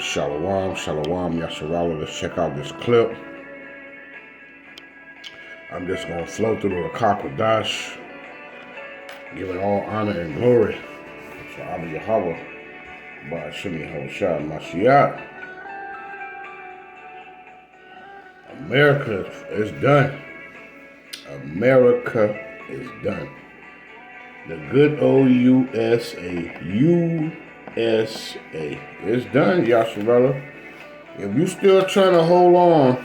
Shalom, shalom, Yasharala. Let's check out this clip. I'm just going to flow through the Kakwadash, giving all honor and glory to Abba Yahweh, Ba'ashim Yahushua Mashiach. America is done. America is done. The good old USA. USA. It's done, Yasharala. If you still trying to hold on,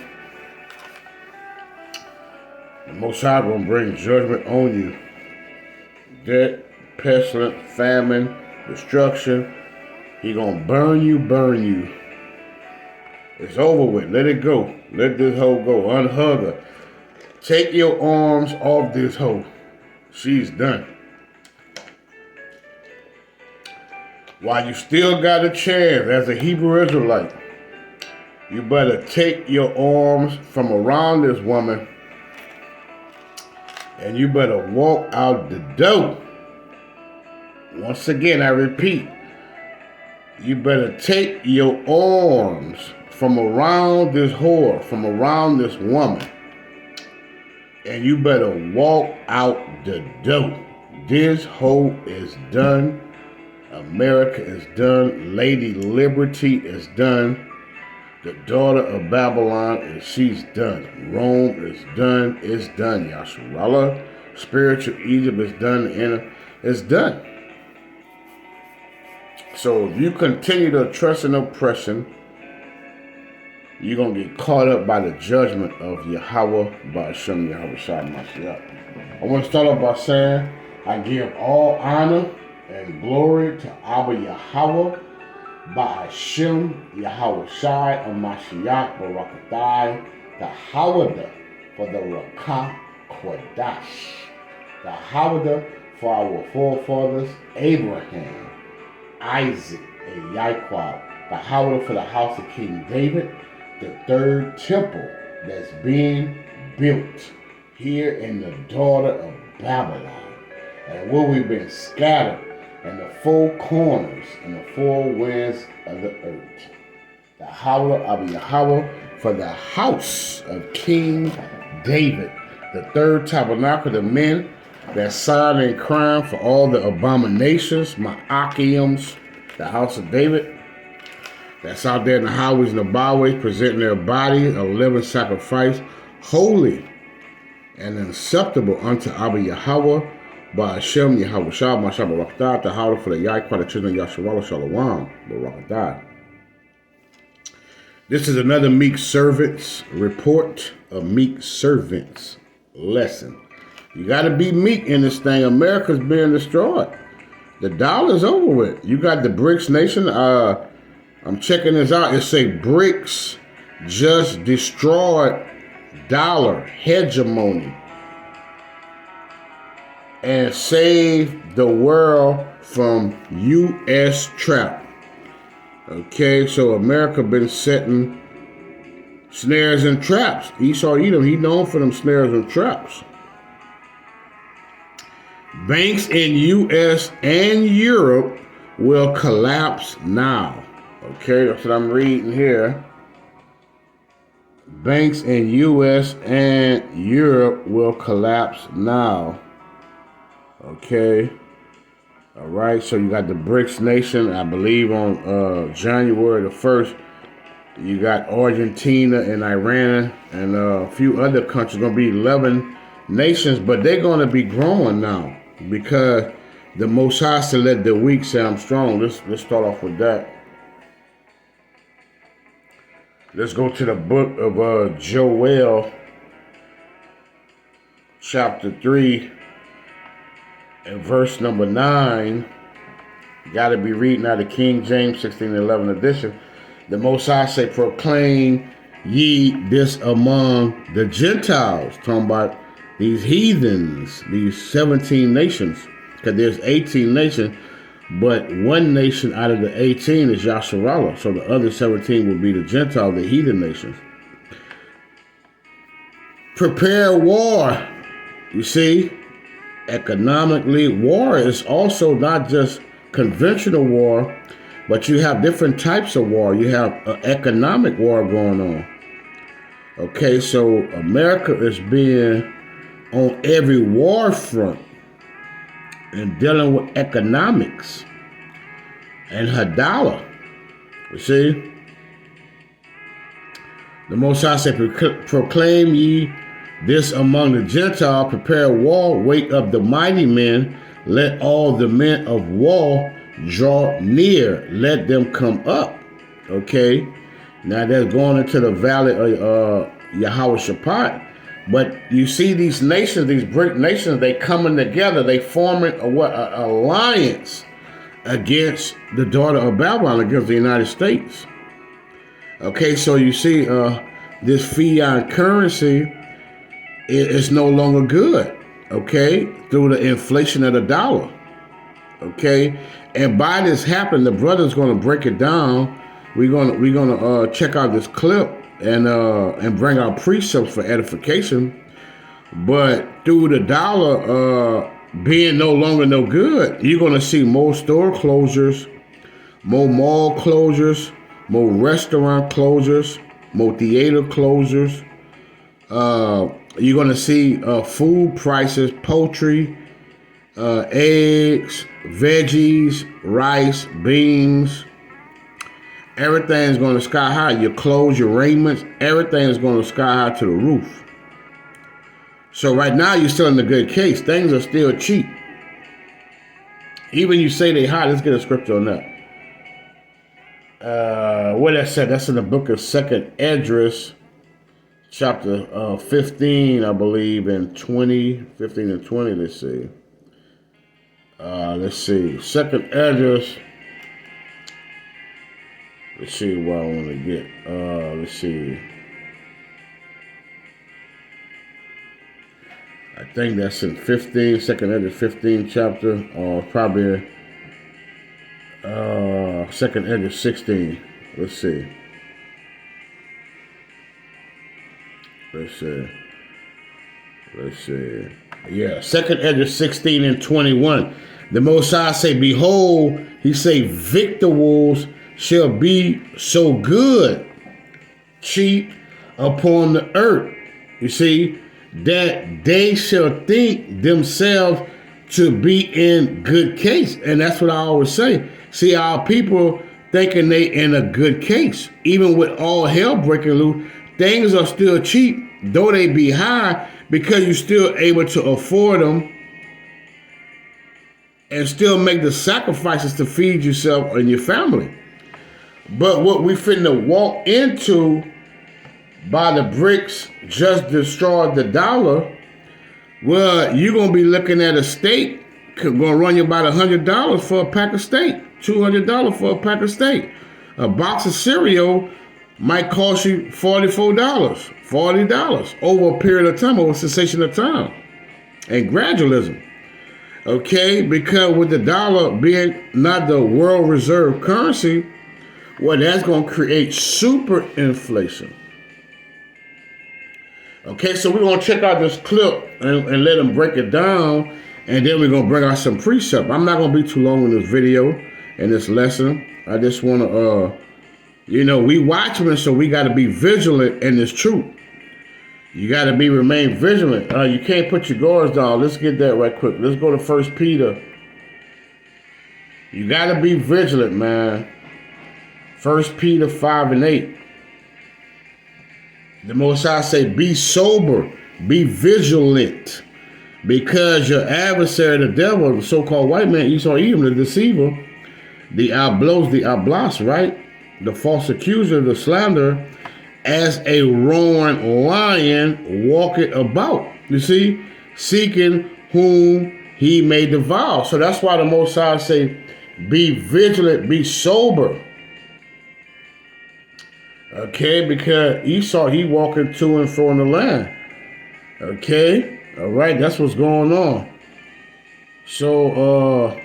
the Most High gonna bring judgment on you. Debt, pestilence, famine, destruction. He gonna burn you. It's over with. Let it go. Let this hoe go. Unhug her. Take your arms off this hoe. She's done. While you still got a chance as a Hebrew Israelite, you better take your arms from around this woman and you better walk out the door. Once again, I repeat, you better take your arms from around this whore, from around this woman, and you better walk out the door. This hoe is done. America is done. Lady Liberty is done. The daughter of Babylon, she's done. Rome is done. It's done, Yasharala. Spiritual Egypt is done. It's done. So if you continue to trust in oppression, you're going to get caught up by the judgment of Yahweh, Ba'ashim Yahushua Mashiach. I want to start off by saying, I give all honor and glory to Abba Yahweh, Ba'ashim Yahushua Mashiach, Barakatai, the Hawada for the Rakah Kodash, the Hawada for our forefathers, Abraham, Isaac, and Yaquab, the Hawada for the house of King David, the third temple that's being built here in the daughter of Babylon, and where we've been scattered in the four corners and the four winds of the earth. The Hawada of Yahweh for the house of King David, the third tabernacle, the men that sighed and cried for all the abominations, Ma'akims, the house of David, that's out there in the highways and the byways, presenting their body a living sacrifice, holy and acceptable unto Abba Yahweh, Ba'ashim Yahushua Mashiach Barakatah, the house for the Yaquah, the children of Yasharala Shalom, Barakatah. This is another meek servant's report, a meek servant's lesson. You got to be meek in this thing. America's being destroyed. The dollar's over with. You got the BRICS nation. I'm checking this out. It say BRICS just destroyed dollar hegemony and saved the world from U.S. trap. Okay, so America been setting snares and traps. Esau Edom, he known for them snares and traps. Banks in U.S. and Europe will collapse now. Okay, that's what I'm reading here. Banks in U.S. and Europe will collapse now. Okay. All right, so you got the BRICS nation, I believe on January the 1st. You got Argentina and Iran and a few other countries. Going to be 11 nations, but they're going to be growing now because the Most High said, let the weak say I'm strong. Let's start off with that. Let's go to the book of Joel, chapter 3, and verse number 9. You got to be reading out of King James 1611 edition. The Most High say, proclaim ye this among the Gentiles. Talking about these heathens, these 17 nations. Because there's 18 nations. But one nation out of the 18 is Yasharala. So the other 17 will be the Gentiles, the heathen nations. Prepare war. You see, economically, war is also not just conventional war. But you have different types of war. You have an economic war going on. Okay, so America is being on every war front and dealing with economics and her dollar. You see? The Most High said, proclaim ye this among the Gentiles, prepare war, wake up the mighty men, let all the men of war draw near, let them come up. Okay? Now they're going into the valley of Yehoshaphat. But you see these nations, these great nations, they coming together, they forming an alliance against the daughter of Babylon, against the United States. Okay, so you see this fiat currency is no longer good, okay, through the inflation of the dollar. Okay, and by this happening, the brother's going to break it down. We're gonna check out this clip and bring out precepts for edification. But through the dollar being no longer no good, you're going to see more store closures, more mall closures, more restaurant closures, more theater closures. You're going to see food prices, poultry, eggs, veggies, rice, beans. Everything's going to sky high. Your clothes, your raiments, everything is going to sky high to the roof. So right now you're still in the good case. Things are still cheap. Even you say they high. Let's get a scripture on that. What that said? That's in the book of 2nd Esdras, chapter 15, I believe, and 20, 15 and 20. Let's see. 2nd Esdras. Let's see what I want to get. Let's see. I think that's in 15, 2nd Esdras 15 chapter, or probably 2nd Esdras 16. Let's see. Yeah, 2nd Esdras 16 and 21. The Most High say, behold, he say, victuals shall be so good, cheap upon the earth. You see, that they shall think themselves to be in good case. And that's what I always say. See, our people thinking they in a good case. Even with all hell breaking loose, things are still cheap, though they be high, because you're still able to afford them and still make the sacrifices to feed yourself and your family. But what we finna walk into by the BRICS just destroyed the dollar, well, you're going to be looking at a steak going to run you about $100 for a pack of steak, $200 for a pack of steak. A box of cereal might cost you $40 over a period of time, over a cessation of time, and gradualism. Okay, because with the dollar being not the world reserve currency, well, that's going to create super inflation. Okay, so we're going to check out this clip and let them break it down, and then we're going to bring out some precept. I'm not going to be too long in this video and this lesson. I just want to, we watchmen, so we got to be vigilant in this truth. You got to remain vigilant. You can't put your guards down. Let's get that right quick. Let's go to 1 Peter. You got to be vigilant, man. 1 Peter 5 and 8. The Most High say, be sober, be vigilant, because your adversary, the devil, the so-called white man, Esau Edom, the deceiver, the oblos, right? The false accuser, the slanderer, as a roaring lion walketh about, you see, seeking whom he may devour. So that's why the Most High say, be vigilant, be sober. Okay, because Esau, he walking to and fro in the land. Okay, all right, that's what's going on. So,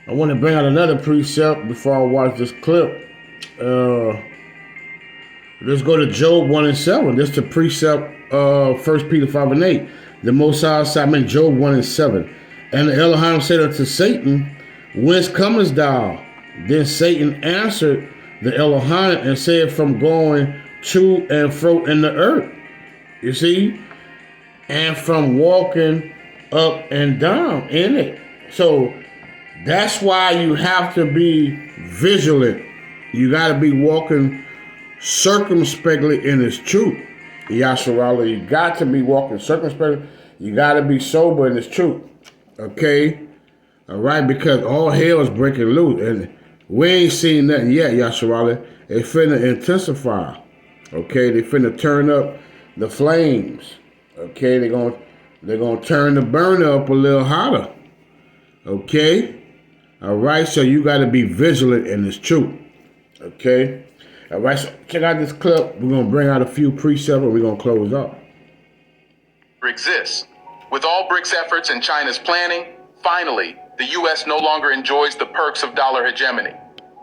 I want to bring out another precept before I watch this clip. Let's go to Job 1 and 7. This is the precept of 1 Peter 5 and 8. The Most High said, Job 1 and 7. And Elohim said unto Satan, whence comest thou? Then Satan answered the Elohim and said, from going to and fro in the earth, you see, and from walking up and down in it. So that's why you have to be vigilant. You got to be walking circumspectly in His truth. Yasharala, you got to be walking circumspectly. You got to be sober in His truth. Okay? All right? Because all hell is breaking loose. And we ain't seen nothing yet, Yasharala. It's finna intensify. Okay? They finna turn up the flames. Okay? They're gonna turn the burner up a little hotter. Okay? All right? So you got to be vigilant in This truth. Okay? All right, so check out this clip. We're going to bring out a few precepts and we're going to close up. Exists. With all BRICS efforts and China's planning, finally, the U.S. no longer enjoys the perks of dollar hegemony.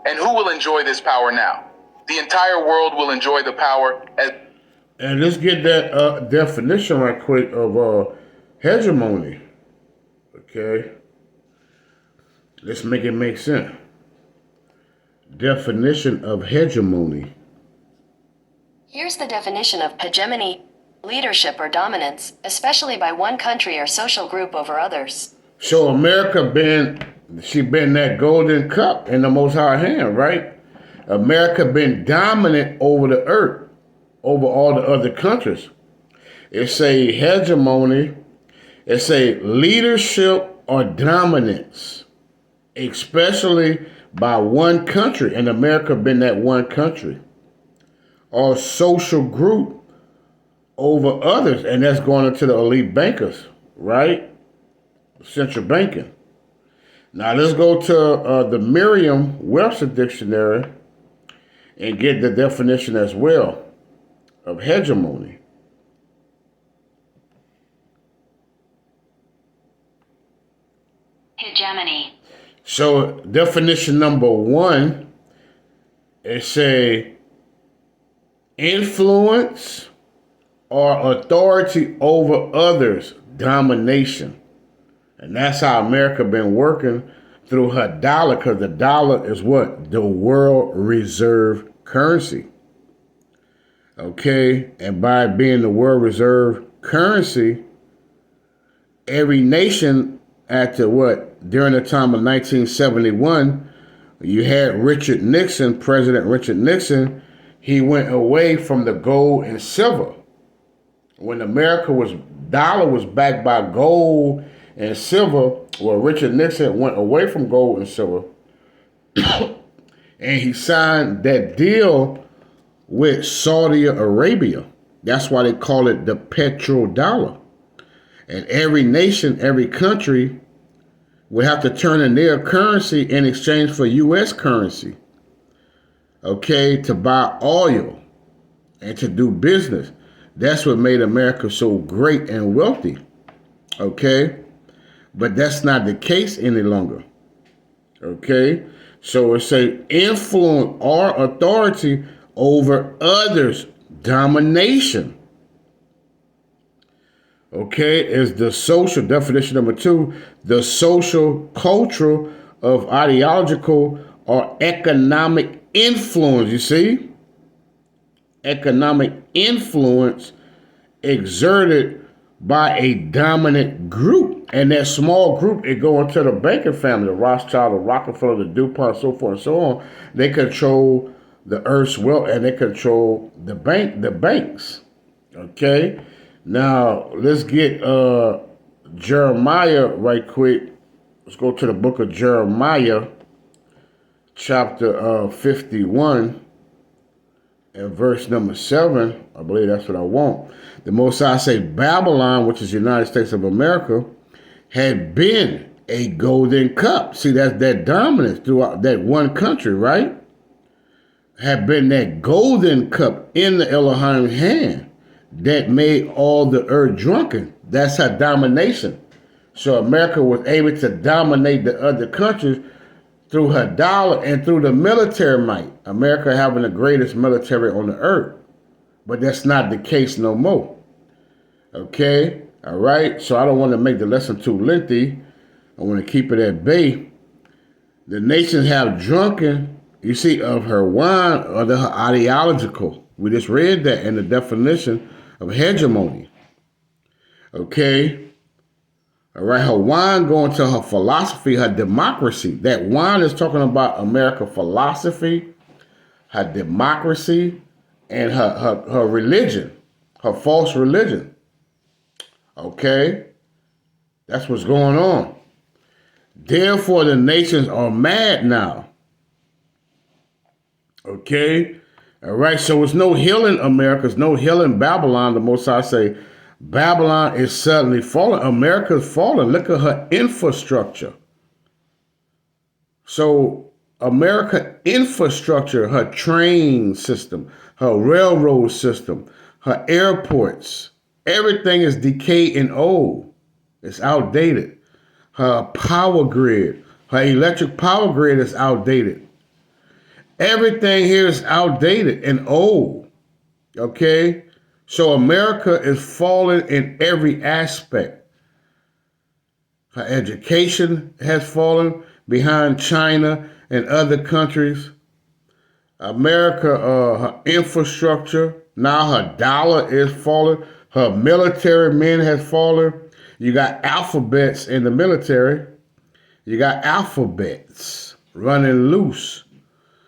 And who will enjoy this power now? The entire world will enjoy the power as... And let's get that definition right quick of hegemony. Okay? Let's make it make sense. Definition of hegemony. Here's the definition of hegemony: leadership or dominance, especially by one country or social group over others. So America been that golden cup in the Most High hand, right? America been dominant over the earth, over all the other countries. It's a hegemony. It's a leadership or dominance, especially by one country, and America been that one country, or social group over others, and that's going into the elite bankers, right? Central banking. Now let's go to the Merriam-Webster dictionary and get the definition as well of hegemony. Hegemony. So definition number one, it's a influence or authority over others, domination. And that's how America been working through her dollar, because the dollar is what? The world reserve currency. Okay? And by being the world reserve currency, every nation after what? During the time of 1971, you had Richard Nixon, President Richard Nixon. He went away from the gold and silver. When dollar was backed by gold and silver, well, Richard Nixon went away from gold and silver. And he signed that deal with Saudi Arabia. That's why they call it the petrodollar. And every nation, every country would have to turn in their currency in exchange for U.S. currency, okay, to buy oil and to do business. That's what made America so great and wealthy, okay? But that's not the case any longer, okay? So it's an influence or authority over others, domination. Okay, is the social, definition number two, the social, cultural, of ideological or economic influence, you see? Economic influence exerted by a dominant group. And that small group, it go into the banking family, the Rothschild, the Rockefeller, the DuPont, so forth and so on. They control the earth's wealth and they control the banks. Okay? Now, let's get Jeremiah right quick. Let's go to the book of Jeremiah, chapter 51, and verse number 7. I believe that's what I want. The Most High say, Babylon, which is the United States of America, had been a golden cup. See, that's that dominance throughout that one country, right? Had been that golden cup in the Elohim hand that made all the earth drunken. That's her domination. So America was able to dominate the other countries through her dollar and through the military might. America having the greatest military on the earth. But that's not the case no more. Okay? All right? So I don't want to make the lesson too lengthy. I want to keep it at bay. The nations have drunken, you see, of her wine or her ideological. We just read that in the definition of hegemony. Okay? All right, her wine going to her philosophy, her democracy. That wine is talking about American philosophy, her democracy, and her religion, her false religion. Okay? That's what's going on. Therefore, the nations are mad now. Okay? All right, so it's no healing America, it's no healing Babylon. The Most High say, Babylon is suddenly falling. America's falling. Look at her infrastructure. So, America infrastructure, her train system, her railroad system, her airports, everything is decayed and old. It's outdated. Her power grid, her electric power grid is outdated. Everything here is outdated and old. Okay? So America is falling in every aspect. Her education has fallen behind China and other countries. America, her infrastructure, now her dollar is falling. Her military men has fallen. You got alphabets in the military. You got alphabets running loose.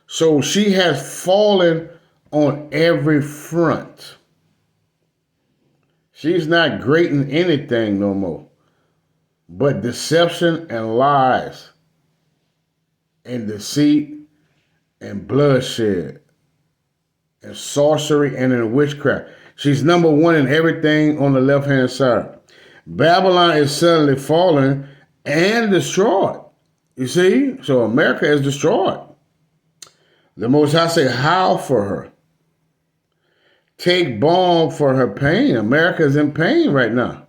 So she has fallen on every front. She's not great in anything no more, but deception and lies and deceit and bloodshed and sorcery and in witchcraft. She's number one in everything on the left-hand side. Babylon is suddenly falling and destroyed. You see? So America is destroyed. The Most High say, howl for her. Take balm for her pain. America is in pain right now.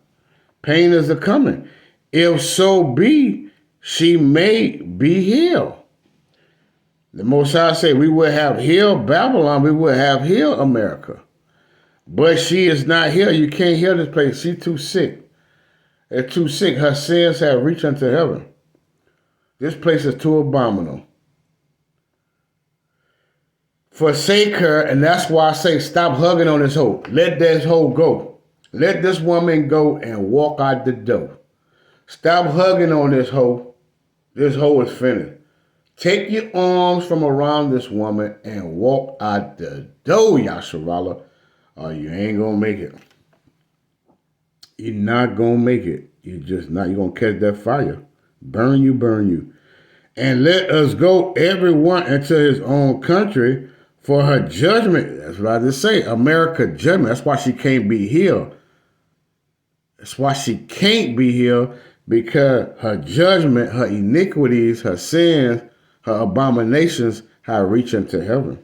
Pain is a coming. If so be, she may be healed. The Most High say, we will have healed Babylon. We will have healed America. But she is not here. You can't heal this place. She's too sick. It's too sick. Her sins have reached unto heaven. This place is too abominable. Forsake her, and that's why I say stop hugging on this hoe. Let this hoe go. Let this woman go and walk out the door. Stop hugging on this hoe. This hoe is finished. Take your arms from around this woman and walk out the door, Yasharala, or you ain't gonna make it. You're not gonna make it. You're just not. You're gonna catch that fire. Burn you, burn you. And let us go everyone into his own country for her judgment. That's what I just say. America judgment. That's why she can't be healed. That's why she can't be healed, because her judgment, her iniquities, her sins, her abominations have reached into heaven.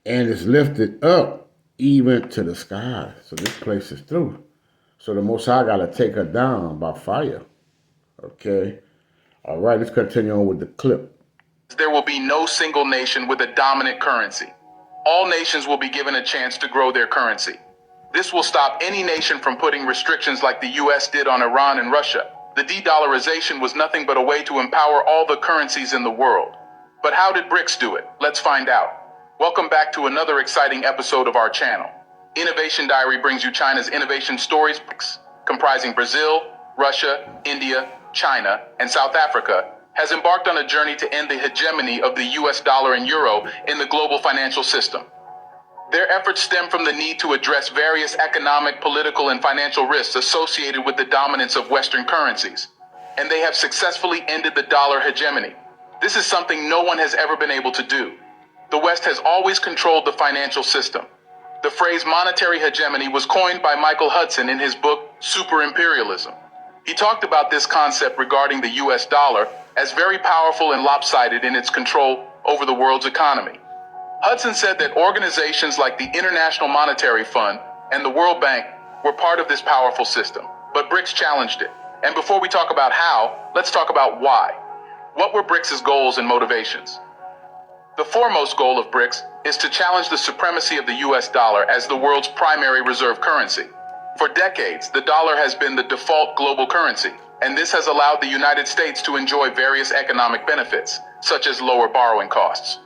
And it's lifted up even to the sky. So this place is through. So the Most High got to take her down by fire. Okay? All right, let's continue on with the clip. There will be no single nation with a dominant currency. All nations will be given a chance to grow their currency. This will stop any nation from putting restrictions like the US did on Iran and Russia. The de-dollarization was nothing but a way to empower all the currencies in the world. But how did BRICS do it? Let's find out. Welcome back to another exciting episode of our channel. Innovation Diary brings you China's innovation stories, comprising Brazil, Russia, India, China, and South Africa, has embarked on a journey to end the hegemony of the US dollar and euro in the global financial system. Their efforts stem from the need to address various economic, political, and financial risks associated with the dominance of Western currencies, and they have successfully ended the dollar hegemony. This is something no one has ever been able to do. The West has always controlled the financial system. The phrase monetary hegemony was coined by Michael Hudson in his book, Super Imperialism. He talked about this concept regarding the US dollar as very powerful and lopsided in its control over the world's economy. Hudson said that organizations like the International Monetary Fund and the World Bank were part of this powerful system, but BRICS challenged it. And before we talk about how, let's talk about why. What were BRICS' goals and motivations? The foremost goal of BRICS is to challenge the supremacy of the US dollar as the world's primary reserve currency. For decades, the dollar has been the default global currency. and this has allowed the United States to enjoy various economic benefits, such as lower borrowing costs.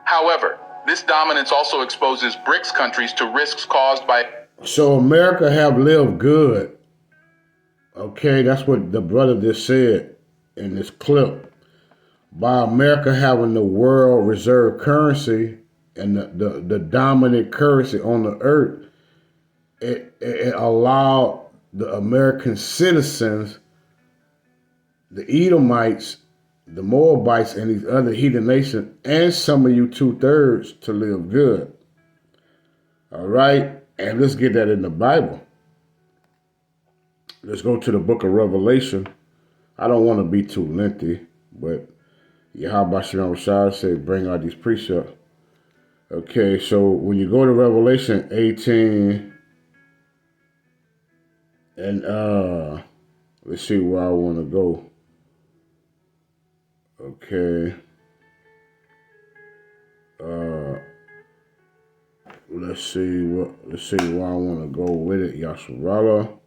However, this dominance also exposes BRICS countries to risks caused by... So America have lived good. Okay, that's what the brother just said in this clip. By America having the world reserve currency and the dominant currency on the earth, it allowed the American citizens, the Edomites, the Moabites, and these other heathen nations, and some of you 2/3 to live good. All right? And let's get that in the Bible. Let's go to the book of Revelation. I don't want to be too lengthy, but Yahweh Shalom Rashad said, bring out these precepts. Okay, so when you go to Revelation 18, and let's see where I want to go. Okay. Let's see where I want to go with it. Yasharala.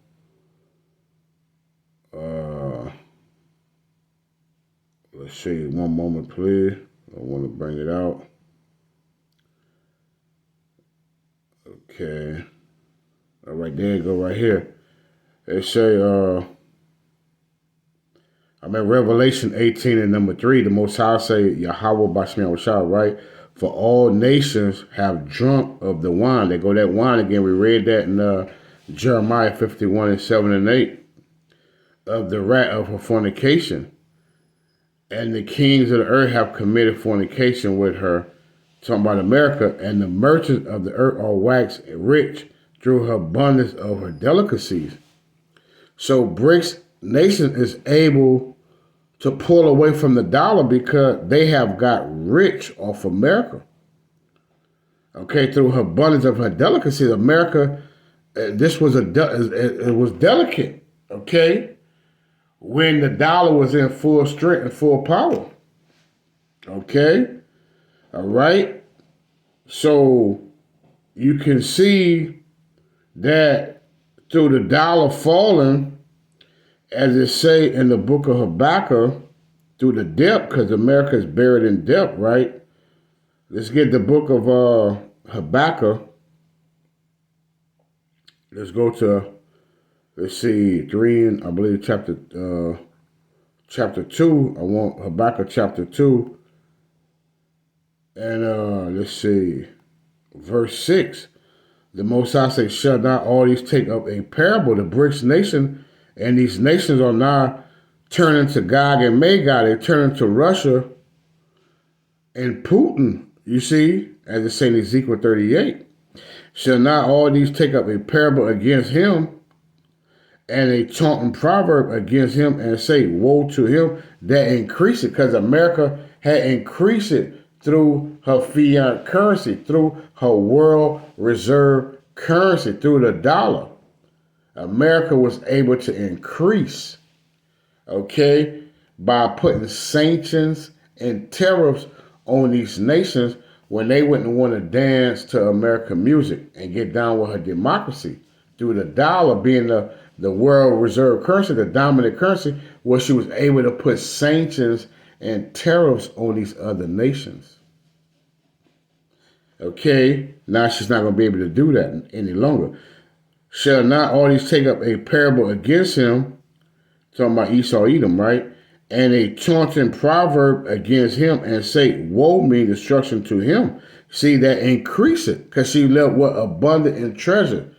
Let's see, one moment, please. I want to bring it out. Okay. All right, there you go, right here. They say, I'm in Revelation 18 and number 3. The Most High say, Yahweh Bashmiel Rashad, right? For all nations have drunk of the wine. They go that wine again. We read that in Jeremiah 51 and 7 and 8. Of the wrath of her fornication. And the kings of the earth have committed fornication with her. Talking about America. And the merchants of the earth are waxed rich through her abundance of her delicacies. So BRICS nation is able to pull away from the dollar because they have got rich off America. Okay, through her abundance of her delicacies. America, it was delicate. Okay. When the dollar was in full strength and full power. Okay? All right? So you can see that through the dollar falling, as it say in the book of Habakkuk, through the debt, because America is buried in debt, right? Let's get the book of Habakkuk. Let's go to... Let's see, 3 and I believe chapter 2. I want Habakkuk chapter 2. And let's see, verse 6. The Most High says, shall not all these take up a parable? The BRICS nation, and these nations are now turning to Gog and Magog. They're turning to Russia and Putin, you see, as it's saying in Ezekiel 38. Shall not all these take up a parable against him? And a taunting proverb against him and say, woe to him that increase it. Because America had increased it through her fiat currency, through her world reserve currency, through the dollar. America was able to increase, okay, by putting sanctions and tariffs on these nations when they wouldn't want to dance to American music and get down with her democracy. Through the dollar being the world reserve currency, the dominant currency, where she was able to put sanctions and tariffs on these other nations. Okay, now she's not going to be able to do that any longer. Shall not all these take up a parable against him, talking about Esau, Edom, right? And a taunting proverb against him and say, woe mean destruction to him. See, that increase it, because she left what abundant in treasure.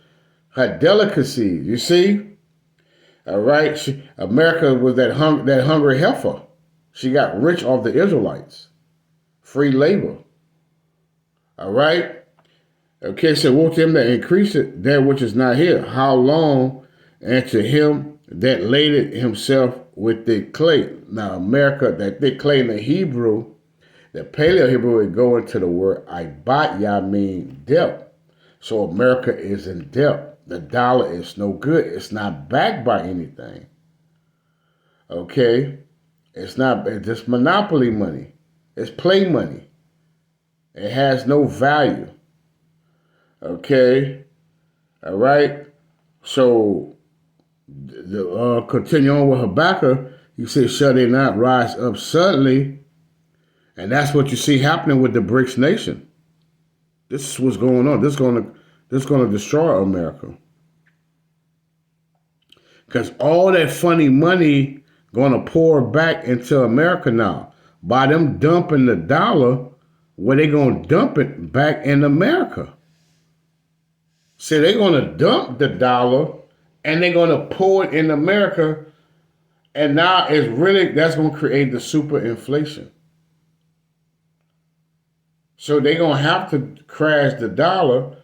Her delicacies, you see? All right, America was that hungry heifer. She got rich off the Israelites. Free labor. All right? Okay, so woe to him that increase it, that which is not here. How long? And to him that laded himself with thick clay. Now, America, that thick clay in the Hebrew, the Paleo Hebrew would go into the word ibat, mean debt. So America is in debt. The dollar is no good. It's not backed by anything. Okay? It's just monopoly money. It's play money. It has no value. Okay? All right? So Continue on with Habakkuk. He said, shall they not rise up suddenly? And that's what you see happening with the BRICS nation. This is what's going on. This is going to destroy America. Because all that funny money going to pour back into America now. By them dumping the dollar, where they going to dump it back in America. See, they're going to dump the dollar and they're going to pour it in America. And now that's going to create the super inflation. So they're going to have to crash the dollar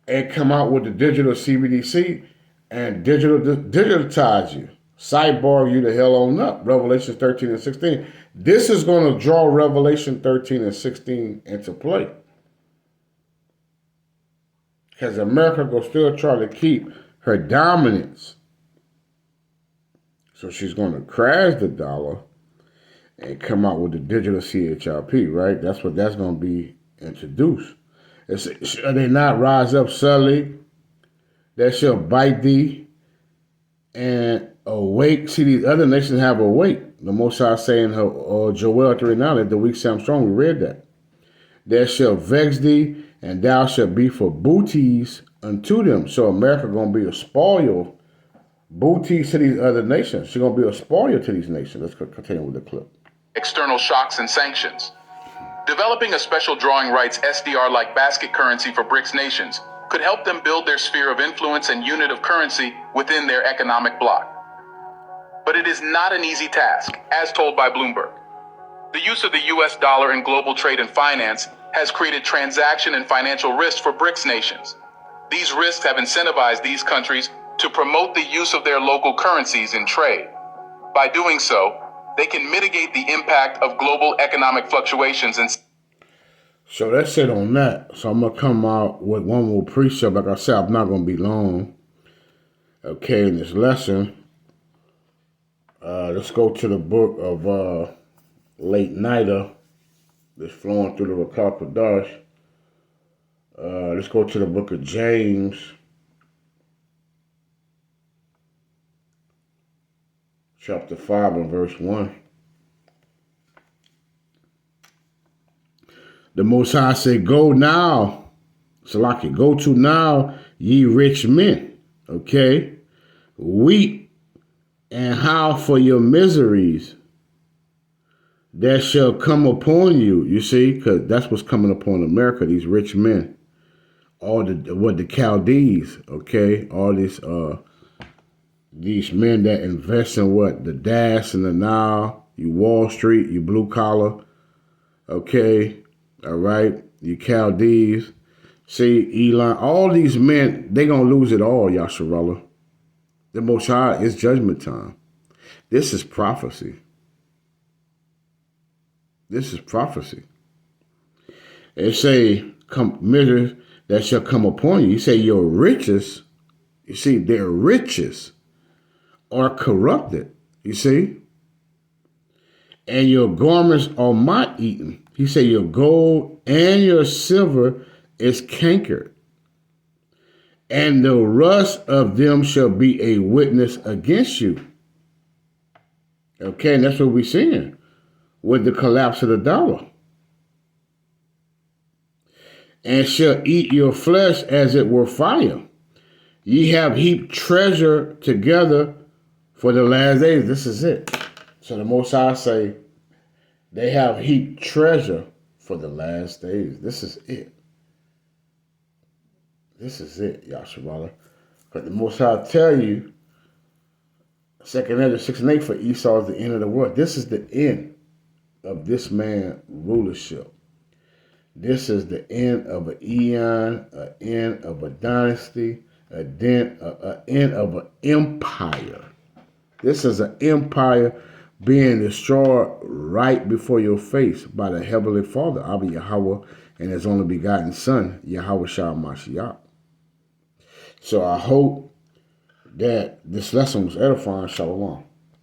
and come out with the digital CBDC and digitize you. Cyborg you the hell on up. Revelation 13 and 16. This is going to draw Revelation 13 and 16 into play. Because America will still try to keep her dominance. So she's going to crash the dollar and come out with the digital CHRP, right? That's what that's going to be introduced. Shall they not rise up suddenly? That shall bite thee and awake. See, these other nations have awake. The Most High saying, Joel 3:9, that the weak sound strong. We read that. That shall vex thee, and thou shalt be for booties unto them. So America going to be a spoil, booties to these other nations. She's going to be a spoil to these nations. Let's continue with the clip. External shocks and sanctions. Developing a special drawing rights SDR-like basket currency for BRICS nations could help them build their sphere of influence and unit of currency within their economic bloc. But it is not an easy task, as told by Bloomberg. The use of the US dollar in global trade and finance has created transaction and financial risks for BRICS nations. These risks have incentivized these countries to promote the use of their local currencies in trade. By doing so, they can mitigate the impact of global economic fluctuations and... So that's it on that. So I'm going to come out with one more precept. Like I said, I'm not going to be long. Okay, in this lesson. Let's go to the book of Late Nighter. That's flowing through the Rakah Kodash. Let's go to the book of James. Chapter 5 and verse 1. The Most High said, go now, Salaki, go to now, ye rich men, okay? Weep and howl for your miseries that shall come upon you. You see, because that's what's coming upon America, these rich men. All the Chaldees, okay? All these men that invest in what? The DAS and the Nile, you Wall Street, you blue collar, okay? All right, you Chaldees, see, Elon, all these men, they going to lose it all, Yasharallah. The Most High is judgment time. This is prophecy. This is prophecy. It say, measures that shall come upon you. You say your riches, you see, their riches are corrupted, you see, and your garments are moth-eaten. He said your gold and your silver is cankered, and the rust of them shall be a witness against you. Okay, and that's what we're seeing with the collapse of the dollar. And shall eat your flesh as it were fire. Ye have heaped treasure together for the last days. This is it. So the Most High say, they have heaped treasure for the last days. This is it. This is it, Yasharallah. But the Most High tell you, 2nd Ezra 6 and 8, for Esau is the end of the world. This is the end of this man's rulership. This is the end of an eon, an end of a dynasty, an end of an empire. This is an empire being destroyed right before your face by the Heavenly Father, Abba Yahweh, and His only begotten Son, Yahweh Shah Mashiach. So I hope that this lesson was edifying. Shalom.